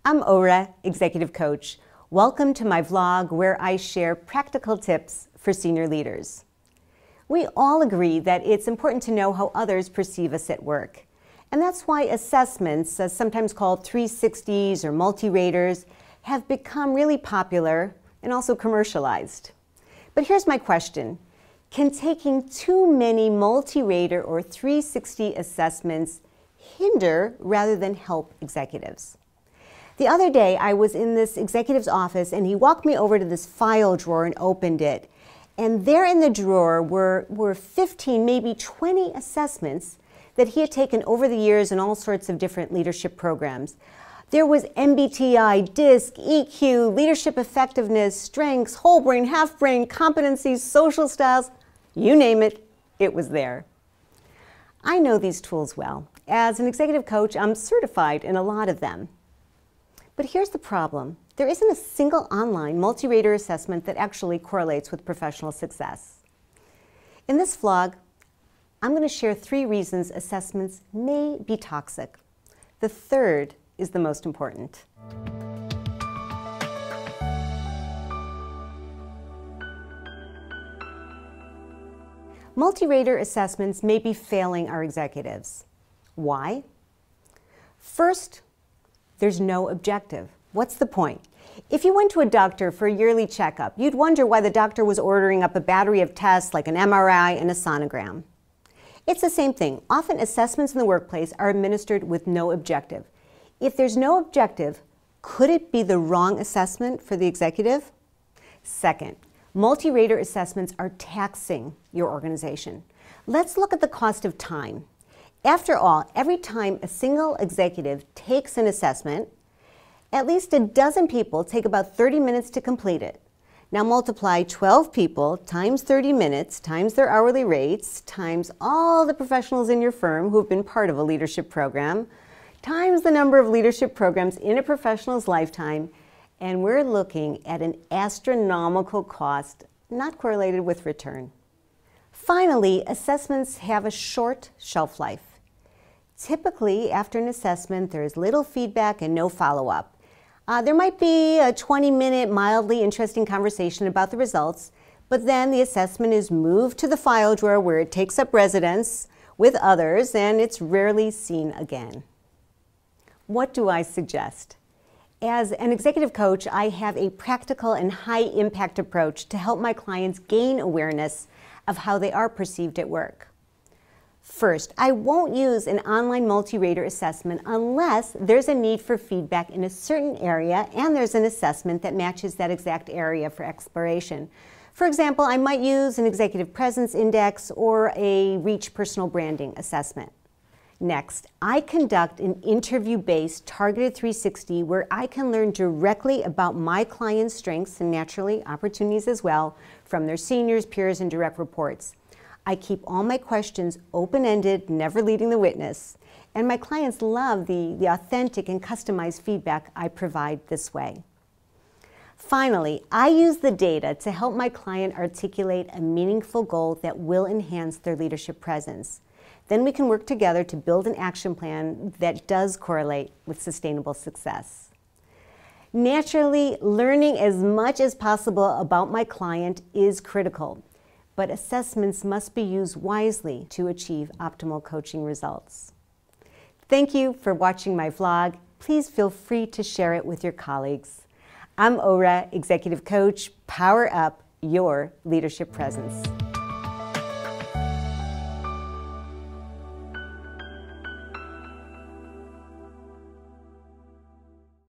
I'm Ora, Executive Coach. Welcome to my vlog where I share practical tips for senior leaders. We all agree that it's important to know how others perceive us at work. And that's why assessments, sometimes called 360s or multi-raters, have become really popular and also commercialized. But here's my question. Can taking too many multi-rater or 360 assessments hinder rather than help executives? The other day, I was in this executive's office and he walked me over to this file drawer and opened it. And there in the drawer were 15, maybe 20 assessments that he had taken over the years in all sorts of different leadership programs. There was MBTI, DISC, EQ, leadership effectiveness, strengths, whole brain, half brain, competencies, social styles, you name it, it was there. I know these tools well. As an executive coach, I'm certified in a lot of them. But here's the problem. There isn't a single online multi-rater assessment that actually correlates with professional success. In this vlog, I'm going to share 3 reasons assessments may be toxic. The third is the most important. Multi-rater assessments may be failing our executives. Why? First, there's no objective. What's the point? If you went to a doctor for a yearly checkup, you'd wonder why the doctor was ordering up a battery of tests like an MRI and a sonogram. It's the same thing. Often assessments in the workplace are administered with no objective. If there's no objective, could it be the wrong assessment for the executive? Second, multi-rater assessments are taxing your organization. Let's look at the cost of time. After all, every time a single executive takes an assessment, at least a dozen people take about 30 minutes to complete it. Now multiply 12 people times 30 minutes times their hourly rates times all the professionals in your firm who have been part of a leadership program times the number of leadership programs in a professional's lifetime, and we're looking at an astronomical cost not correlated with return. Finally, assessments have a short shelf life. Typically, after an assessment, there is little feedback and no follow-up. There might be a 20-minute, mildly interesting conversation about the results, but then the assessment is moved to the file drawer where it takes up residence with others, and it's rarely seen again. What do I suggest? As an executive coach, I have a practical and high-impact approach to help my clients gain awareness of how they are perceived at work. First, I won't use an online multi-rater assessment unless there's a need for feedback in a certain area and there's an assessment that matches that exact area for exploration. For example, I might use an executive presence index or a reach personal branding assessment. Next, I conduct an interview-based targeted 360 where I can learn directly about my clients' strengths and naturally opportunities as well from their seniors, peers, and direct reports. I keep all my questions open-ended, never leading the witness, and my clients love the authentic and customized feedback I provide this way. Finally, I use the data to help my client articulate a meaningful goal that will enhance their leadership presence. Then we can work together to build an action plan that does correlate with sustainable success. Naturally, learning as much as possible about my client is critical, but assessments must be used wisely to achieve optimal coaching results. Thank you for watching my vlog. Please feel free to share it with your colleagues. I'm Ora, Executive Coach. Power up your leadership presence.